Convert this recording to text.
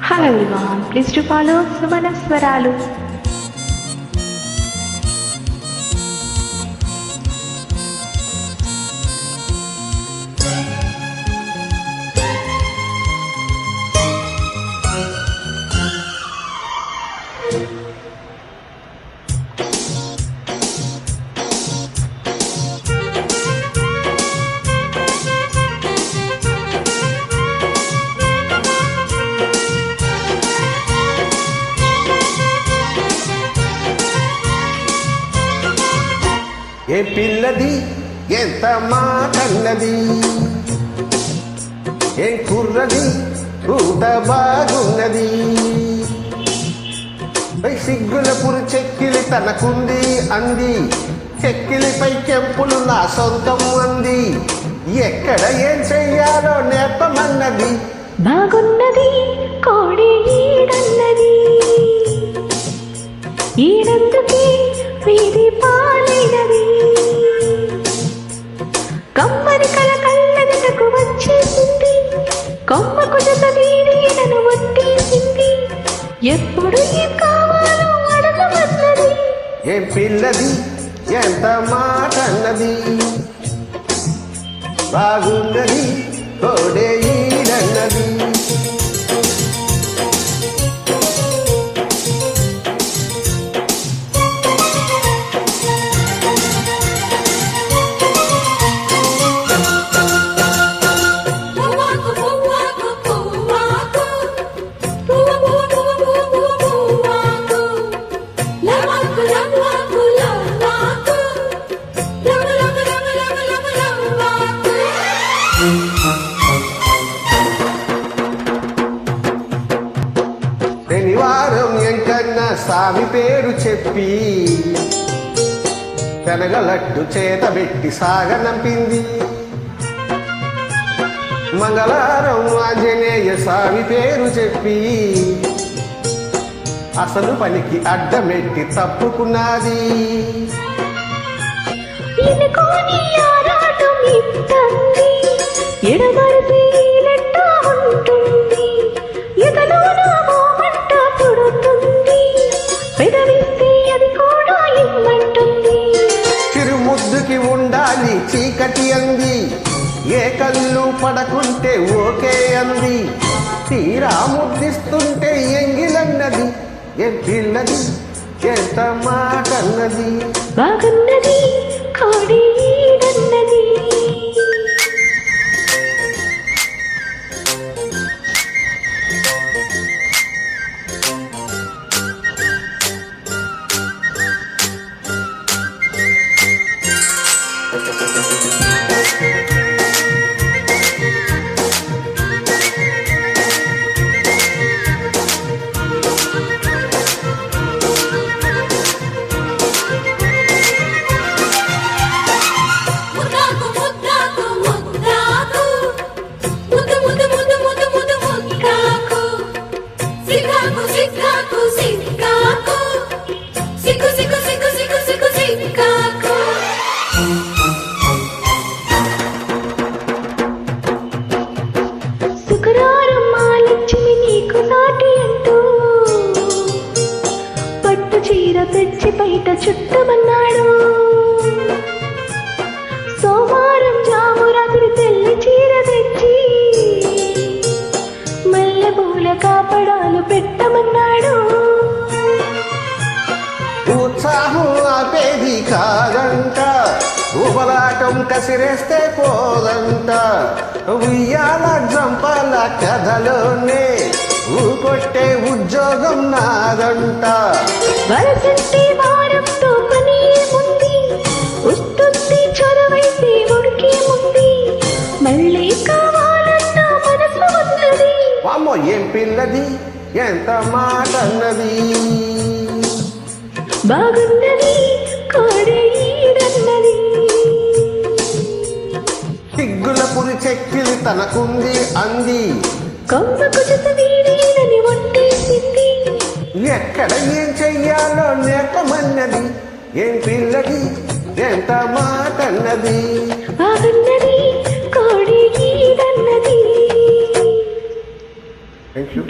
Hello everyone, please to follow Sumana Swaralu. ఏ పిల్లది ఎంత మాటన్నది, ఏం కుర్రది ఊట బాగున్నది. సిగ్గుల పురు చెక్కిలి తనకుంది అంది, చెక్కిలిపై కెంపులు నా సొంతం అంది. ఎక్కడ ఏం చెయ్యాలో నేర్పమన్నది. బాగున్నది కోడి ఈడన్నది, ఈడందుకే వీధి పాలైనది. కమ్మని కల కళ్ళకు వచ్చేసింది, కొమ్మకు జత వీడినను వట్టేసింది. ఎప్పుడు ఏం కావాలో అడగమన్నది. ఏం పిల్లది ఎంత మాటన్నది, బాగున్నది కోడే ఈడన్నది. శనివారం ఎంకన్నా స్వామి పేరు చెప్పి శనగలట్టు చేతబెట్టి సాగనంపింది. మంగళవారం ఆంజనేయ స్వామి పేరు చెప్పి అసలు పనికి అడ్డమెట్టి తప్పుకున్నది. చిరుముద్దుకి ఉండాలి చీకటి అంది, ఏ కళ్ళు పడకుంటే ఓకే అంది. తీరా ముద్దిస్తుంటే ఎంగిలన్నది. ఏం పిల్లది ఎంత మాటన్నది, బాగున్నది కోడి ఈడన్నది. శుక్రవారం మా లక్ష్మి నీకు సాటి అంటూ పట్టు చీర తెచ్చి బయట చుట్టమన్నాడు. సోమవారం జాము రాత్రి తెల్లి చీర తెచ్చి మల్లె పూల కాపడాలు పెట్టమన్నాడు. ఉత్సాహం ఆపేది కాదంట, ఊబలాటం కసిరేస్తే పోదంట. ఉయ్యాల జంపాల కథలోనే ఊకొట్టే ఉద్యోగం నాదంట. వరసంటే వారంతో పని ఉంది, ఉస్తుంది చొరవైతే ఉడికి ఉంది. మళ్ళీ కావాలన్న మనసు ఉన్నది. అమ్మో ఏం పిల్లది ఎంత మాటన్నది, బాగున్నది కోడి ఈడన్నది. సిగ్గుల పురి చెక్కిలి తనకుంది అంది, కొమ్మకు జత వీడినని వట్టేసింది. ఎక్కడ ఏం చెయ్యాలో నేర్పమన్నది. ఏం పిల్లది ఎంత మాటన్నది, బాగున్నది కోడి ఈడన్నది. Thank you.